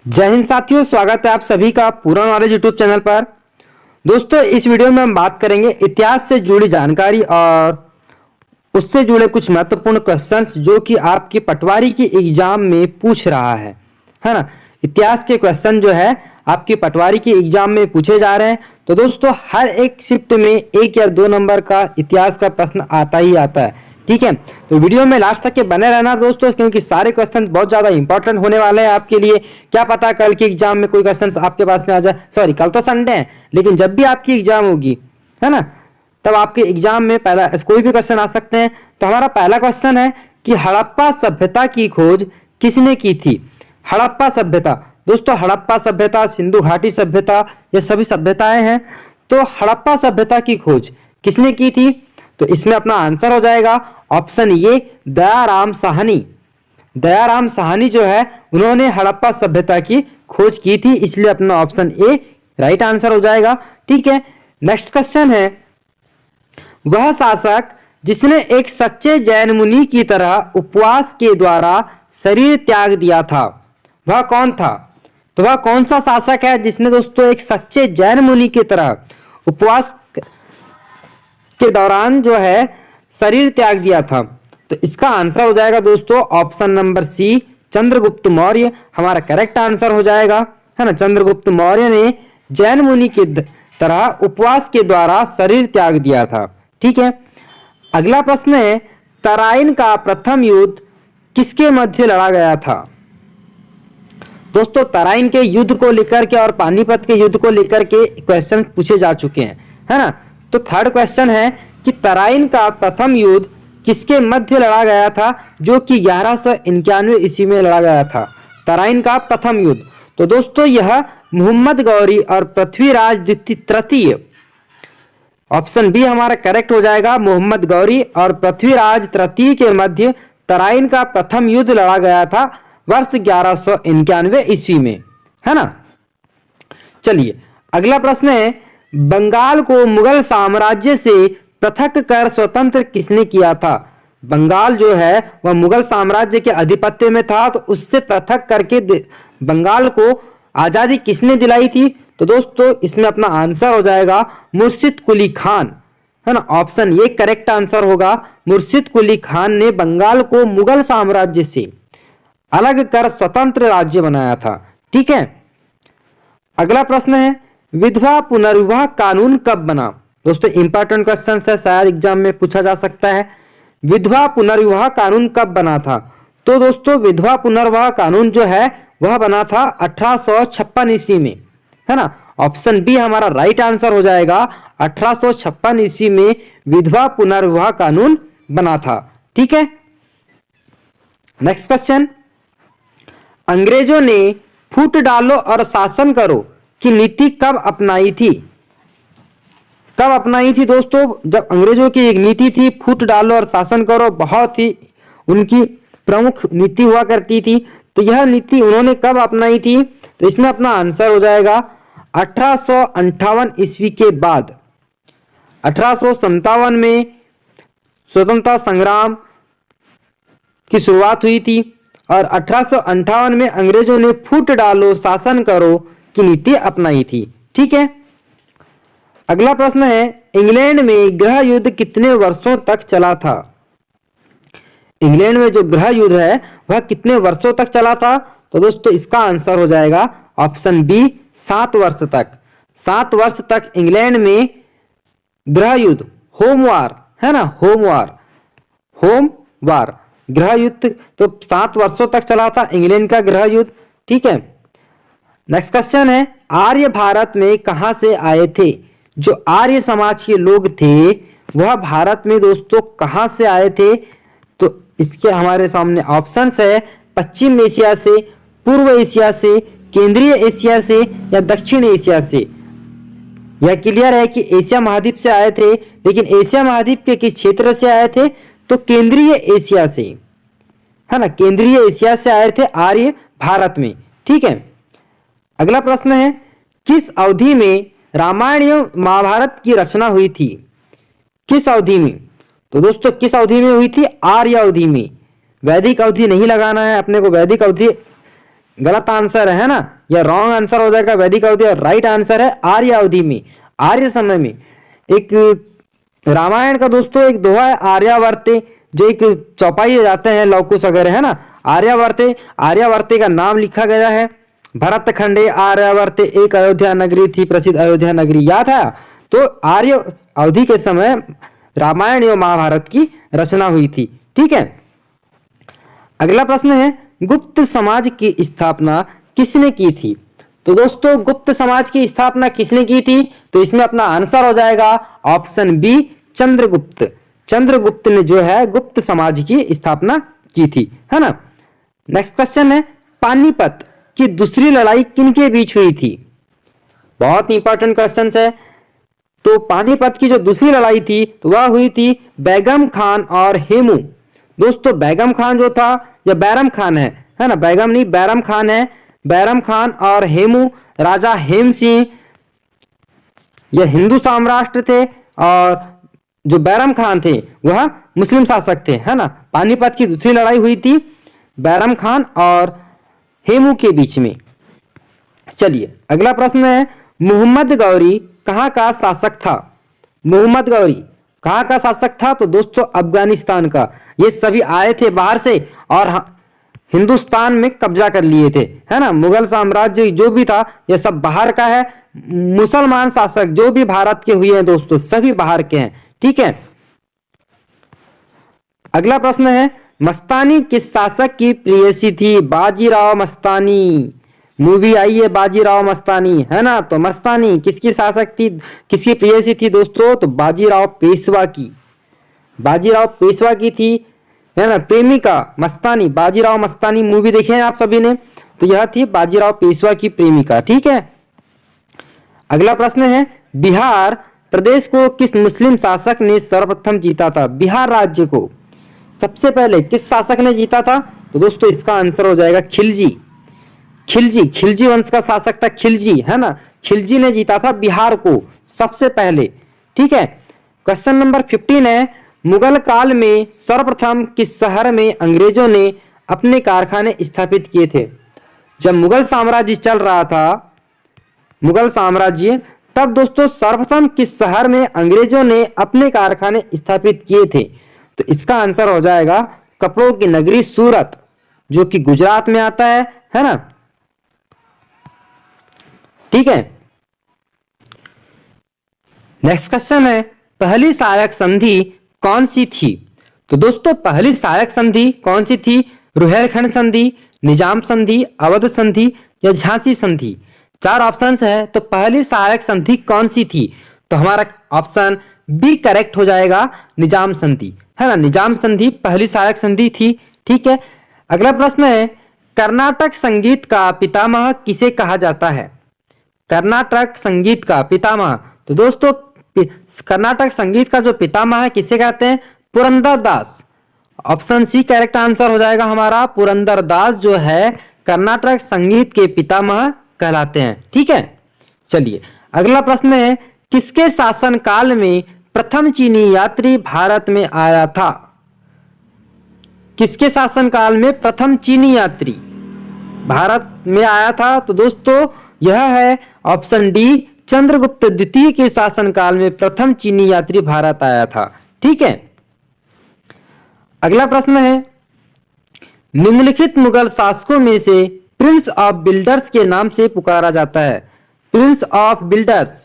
जय हिंद साथियों, स्वागत है आप सभी का पूरा नॉलेज यूट्यूब चैनल पर। दोस्तों, इस वीडियो में हम बात करेंगे इतिहास से जुड़ी जानकारी और उससे जुड़े कुछ महत्वपूर्ण क्वेश्चंस जो कि आपकी पटवारी की एग्जाम में पूछ रहा है ना। इतिहास के क्वेश्चन जो है आपकी पटवारी की एग्जाम में पूछे जा रहे हैं। तो दोस्तों, हर एक शिफ्ट में 1 या 2 नंबर का इतिहास का प्रश्न आता ही आता है, ठीक है। तो वीडियो में लास्ट तक के बने रहना दोस्तों, क्योंकि सारे क्वेश्चन बहुत ज्यादा इंपॉर्टेंट होने वाले हैं आपके लिए। क्या पता कल के एग्जाम में कोई क्वेश्चन आपके पास में आ जाए। सॉरी, कल तो संडे है, लेकिन जब भी आपकी एग्जाम होगी, है ना, तब आपके एग्जाम में पहला कोई भी क्वेश्चन आ सकते हैं। तो हमारा पहला क्वेश्चन है कि हड़प्पा सभ्यता की खोज किसने की थी। हड़प्पा सभ्यता, दोस्तों हड़प्पा सभ्यता, सिंधु घाटी सभ्यता, ये सभी सभ्यताएं हैं। तो हड़प्पा सभ्यता की खोज किसने की थी? तो इसमें अपना आंसर हो जाएगा ऑप्शन ए, दयाराम साहनी। दयाराम साहनी जो है उन्होंने हड़प्पा सभ्यता की खोज की थी, इसलिए अपना ऑप्शन ए राइट आंसर हो जाएगा, ठीक है। नेक्स्ट क्वेश्चन है, वह शासक जिसने एक सच्चे जैन मुनि की तरह उपवास के द्वारा शरीर त्याग दिया था, वह कौन था? तो वह कौन सा शासक है जिसने दोस्तों एक सच्चे जैन मुनि की तरह उपवास के दौरान जो है शरीर त्याग दिया था? तो इसका आंसर हो जाएगा दोस्तों option number C, Chandragupta Maurya हमारा करेक्ट आंसर हो जाएगा, है ना। चंद्रगुप्त मौर्य ने जैन मुनि की तरह उपवास के द्वारा शरीर त्याग दिया था, ठीक है। अगला प्रश्न है, तराइन का प्रथम युद्ध किसके मध्य लड़ा गया था? दोस्तों, तराइन के युद्ध को लेकर के और पानीपत के युद्ध को लेकर के क्वेश्चन पूछे जा चुके हैं, है ना। तो थर्ड क्वेश्चन है कि तराइन का प्रथम युद्ध किसके मध्य लड़ा गया था, जो कि 1191 ईस्वी में लड़ा गया था। तराइन का प्रथम युद्ध, तो दोस्तों यह मोहम्मद गौरी और पृथ्वीराज द्वितीय तृतीय, ऑप्शन बी हमारा करेक्ट हो जाएगा। मोहम्मद गौरी और पृथ्वीराज तृतीय के मध्य तराइन का प्रथम युद्ध लड़ा गया था वर्ष 1191 ईस्वी में, है ना। चलिए अगला प्रश्न है, बंगाल को मुगल साम्राज्य से पृथक कर स्वतंत्र किसने किया था? बंगाल जो है वह मुगल साम्राज्य के आधिपत्य में था, तो उससे पृथक करके बंगाल को आजादी किसने दिलाई थी? तो दोस्तों इसमें अपना आंसर हो जाएगा मुर्शिद कुली खान, है ना। ऑप्शन ये करेक्ट आंसर होगा। मुर्शिद कुली खान ने बंगाल को मुगल साम्राज्य से अलग कर स्वतंत्र राज्य बनाया था, ठीक है। अगला प्रश्न है, विधवा पुनर्विवाह कानून कब बना? दोस्तों इंपॉर्टेंट क्वेश्चन है, शायद एग्जाम में पूछा जा सकता है। विधवा पुनर्विवाह कानून कब बना था? तो दोस्तों विधवा पुनर्विवाह कानून जो है वह बना था 1856 ईस्वी में, है ना। ऑप्शन बी हमारा राइट आंसर हो जाएगा। 1856 ईस्वी में विधवा पुनर्विवाह कानून बना था, ठीक है। नेक्स्ट क्वेश्चन, अंग्रेजों ने फूट डालो और शासन करो की नीति कब अपनाई थी? कब अपनाई थी दोस्तों? जब अंग्रेजों की एक नीति थी फूट डालो और शासन करो, बहुत ही उनकी प्रमुख नीति हुआ करती थी। तो यह नीति उन्होंने कब अपनाई थी? तो इसमें अपना आंसर हो जाएगा 1858 ईस्वी के बाद। 1857 में स्वतंत्रता संग्राम की शुरुआत हुई थी और 1858 में अंग्रेजों ने फूट डालो शासन करो की नीति अपनाई थी, ठीक है। अगला प्रश्न है, इंग्लैंड में गृह युद्ध कितने वर्षों तक चला था? इंग्लैंड में जो गृह युद्ध है वह कितने वर्षों तक चला था? तो दोस्तों इसका आंसर हो जाएगा ऑप्शन बी, 7 वर्ष तक। 7 वर्ष तक इंग्लैंड में गृह युद्ध, होम वार, है ना, होम वार गृह युद्ध तो 7 वर्षों तक चला था इंग्लैंड का गृह युद्ध, ठीक है। नेक्स्ट क्वेश्चन है, आर्य भारत में कहां से आए थे? जो आर्य समाज के लोग थे वह भारत में दोस्तों कहां से आए थे? तो इसके हमारे सामने ऑप्शंस है, पश्चिम एशिया से, पूर्व एशिया से, केंद्रीय एशिया से या दक्षिण एशिया से। यह क्लियर है कि एशिया महाद्वीप से आए थे, लेकिन एशिया महाद्वीप के किस क्षेत्र से आए थे? तो केंद्रीय एशिया से, है ना, केंद्रीय एशिया से आए थे आर्य भारत में, ठीक है। अगला प्रश्न है, किस अवधि में रामायण एवं महाभारत की रचना हुई थी? किस अवधि में? तो दोस्तों किस अवधि में हुई थी? आर्य अवधि में। वैदिक अवधि नहीं लगाना है अपने को, वैदिक अवधि गलत आंसर है ना, या रॉन्ग आंसर हो जाएगा वैदिक अवधि, और राइट आंसर है आर्य अवधि में, आर्य समय में। एक रामायण का दोस्तों एक दोहा है आर्यावर्ते, जो एक चौपाई जाते हैं लवकुश वगैरह है ना, आर्यावर्ते, आर्यावर्ते का नाम लिखा गया है। भरत खंडे आर्यावर्ते एक अयोध्या नगरी थी, प्रसिद्ध अयोध्या नगरी, याद है। तो आर्य अवधि के समय रामायण एवं महाभारत की रचना हुई थी। ठीक है, अगला प्रश्न है गुप्त समाज की स्थापना किसने की थी? तो दोस्तों गुप्त समाज की स्थापना किसने की थी? तो इसमें अपना आंसर हो जाएगा ऑप्शन बी, चंद्रगुप्त। चंद्रगुप्त ने जो है गुप्त समाज की स्थापना की थी, है ना। नेक्स्ट क्वेश्चन है पानीपत की दूसरी लड़ाई किनके बीच हुई थी? बहुत इंपॉर्टेंट क्वेश्चन है। तो पानीपत की जो दूसरी लड़ाई थी तो वह हुई थी बैगम खान और हेमू। दोस्तों बैगम खान जो था, या बैरम खान है ना, बैगम नहीं बैरम खान है, बैरम खान और हेमू, राजा हेम सिंह, यह हिंदू साम्राज्य थे, और जो बैरम खान थे वह मुस्लिम शासक थे, है ना। पानीपत की दूसरी लड़ाई हुई थी बैरम खान और हेमू के बीच में। चलिए अगला प्रश्न है मोहम्मद गौरी कहाँ का शासक था? मोहम्मद गौरी कहाँ का शासक था? तो दोस्तों अफगानिस्तान का। ये सभी आए थे बाहर से और हिंदुस्तान में कब्जा कर लिए थे, है ना। मुगल साम्राज्य जो भी था ये सब बाहर का है। मुसलमान शासक जो भी भारत के हुए हैं दोस्तों सभी बाहर के हैं। ठीक है, अगला प्रश्न है मस्तानी किस शासक की प्रेयसी थी? बाजीराव मस्तानी, मूवी आई है बाजीराव मस्तानी, है ना। तो मस्तानी किसकी शासक थी, किसकी प्रेयसी थी दोस्तों? तो बाजीराव पेशवा की, बाजीराव पेशवा की थी, है ना। प्रेमिका मस्तानी, बाजीराव मस्तानी मूवी देखे हैं आप सभी ने, तो यह थी बाजीराव पेशवा की प्रेमिका। ठीक है, अगला प्रश्न है बिहार प्रदेश को किस मुस्लिम शासक ने सर्वप्रथम जीता था? बिहार राज्य को सबसे पहले किस शासक ने जीता था? तो दोस्तों इसका आंसर हो जाएगा खिलजी। खिलजी, खिलजी वंश का शासक था खिलजी, है ना। खिलजी ने जीता था बिहार को सबसे पहले। ठीक है, क्वेश्चन नंबर 15 है मुगल काल में सर्वप्रथम किस शहर में अंग्रेजों ने अपने कारखाने स्थापित किए थे? जब मुगल साम्राज्य चल रहा था, मुगल साम्राज्य, तब दोस्तों सर्वप्रथम किस शहर में अंग्रेजों ने अपने कारखाने स्थापित किए थे? तो इसका आंसर हो जाएगा कपड़ों की नगरी सूरत, जो कि गुजरात में आता है ना। ठीक है, नेक्स्ट क्वेश्चन है पहली सहायक संधि कौन सी थी? तो दोस्तों पहली सहायक संधि कौन सी थी? रुहेलखंड संधि, निजाम संधि, अवध संधि या झांसी संधि? चार ऑप्शंस है, तो पहली सहायक संधि कौन सी थी? तो हमारा ऑप्शन बी करेक्ट हो जाएगा, निजाम संधि, है ना। निजाम संधि पहली सहायक संधि थी। ठीक है, अगला प्रश्न है कर्नाटक संगीत का पितामह किसे कहा जाता है? कर्नाटक संगीत का पितामह, तो दोस्तों कर्नाटक संगीत का जो पितामह है किसे कहते हैं? पुरंदर दास। ऑप्शन सी करेक्ट आंसर हो जाएगा हमारा, पुरंदर दास जो है कर्नाटक संगीत के पितामह कहलाते हैं। ठीक है, चलिए अगला प्रश्न है किसके शासन काल में प्रथम चीनी यात्री भारत में आया था? किसके शासन काल में प्रथम चीनी यात्री भारत में आया था? तो दोस्तों यह है ऑप्शन डी, चंद्रगुप्त द्वितीय के शासन काल में प्रथम चीनी यात्री भारत आया था। ठीक है, अगला प्रश्न है निम्नलिखित मुगल शासकों में से प्रिंस ऑफ बिल्डर्स के नाम से पुकारा जाता है? प्रिंस ऑफ बिल्डर्स,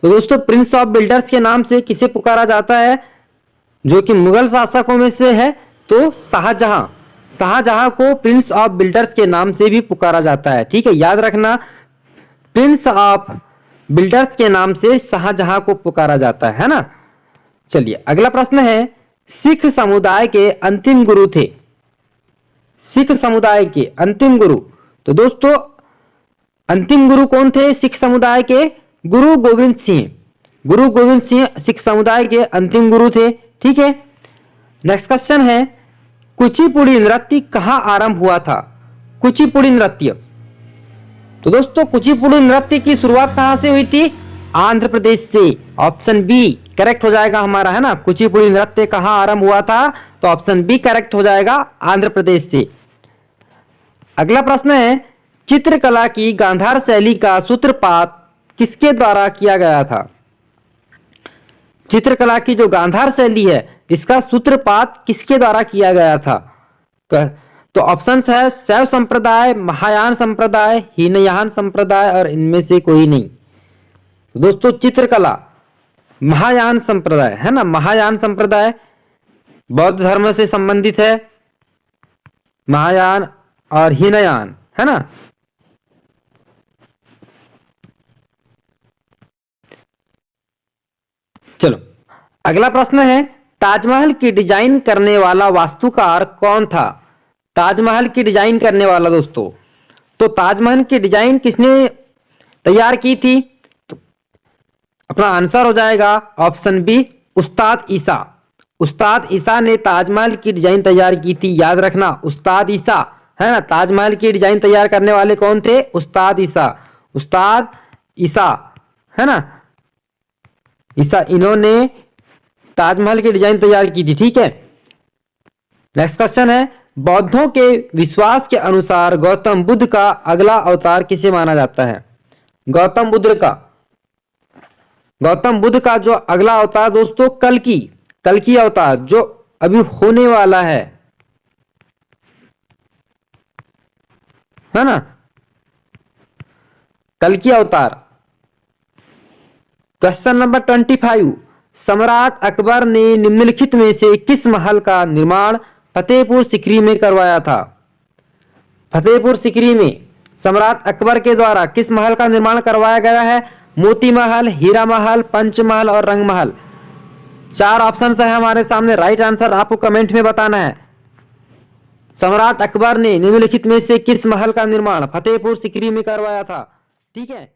तो दोस्तों प्रिंस ऑफ बिल्डर्स के नाम से किसे पुकारा जाता है? जो कि मुगल शासकों में से है तो शाहजहां। शाहजहां को प्रिंस ऑफ बिल्डर्स के नाम से भी पुकारा जाता है। ठीक है, याद रखना प्रिंस ऑफ बिल्डर्स के नाम से शाहजहां को पुकारा जाता है ना। चलिए अगला प्रश्न है सिख समुदाय के अंतिम गुरु थे? सिख समुदाय के अंतिम गुरु, तो दोस्तों अंतिम गुरु कौन थे सिख समुदाय के? गुरु गोविंद सिंह। गुरु गोविंद सिंह सिख समुदाय के अंतिम गुरु थे। ठीक है, नेक्स्ट क्वेश्चन है कुचिपुड़ी नृत्य कहां आरंभ हुआ था? कुचिपुड़ी नृत्य, तो दोस्तों कुचिपुड़ी नृत्य की शुरुआत कहां से हुई थी? आंध्र प्रदेश से। ऑप्शन बी करेक्ट हो जाएगा हमारा, है ना। कुचिपुड़ी नृत्य कहां आरंभ हुआ था? तो ऑप्शन बी करेक्ट हो जाएगा, आंध्र प्रदेश से। अगला प्रश्न है चित्रकला की गांधार शैली का सूत्रपात किसके द्वारा किया गया था? चित्रकला की जो गांधार शैली है इसका सूत्रपात किसके द्वारा किया गया था? तो ऑप्शन है शैव संप्रदाय, महायान संप्रदाय, हीनयान संप्रदाय और इनमें से कोई नहीं। तो दोस्तों चित्रकला महायान संप्रदाय है ना, महायान संप्रदाय बौद्ध धर्म से संबंधित है, महायान और हीनयान है ना। चलो अगला प्रश्न है, ताजमहल की डिजाइन करने वाला वास्तुकार कौन था? ताजमहल की डिजाइन करने वाला दोस्तों, तो ताजमहल की डिजाइन किसने तैयार की थी? तो अपना आंसर हो जाएगा ऑप्शन बी, उस्ताद ईसा। उस्ताद ईसा ने ताजमहल की डिजाइन तैयार की थी, याद रखना उस्ताद ईसा है ना। ताजमहल की डिजाइन तैयार करने वाले कौन थे? उस्ताद ईसा। उस्ताद ईसा है ना, ईसा, इन्होंने ताजमहल की डिजाइन तैयार की थी। ठीक है, नेक्स्ट क्वेश्चन है, बौद्धों के विश्वास के अनुसार गौतम बुद्ध का अगला अवतार किसे माना जाता है? गौतम बुद्ध का जो अगला अवतार दोस्तों कल्कि अवतार जो अभी होने वाला है ना, कल्कि अवतार। क्वेश्चन नंबर 25, सम्राट अकबर ने निम्नलिखित में से किस महल का निर्माण फतेहपुर सीकरी में करवाया था? फतेहपुर सीकरी में सम्राट अकबर के द्वारा किस महल का निर्माण करवाया गया है? मोती महल, हीरा महल, पंचमहल और रंग महल। 4 ऑप्शन है हमारे सामने, राइट आंसर आपको कमेंट में बताना है। सम्राट अकबर ने निम्नलिखित में से किस महल का निर्माण फतेहपुर सीकरी में करवाया था? ठीक है।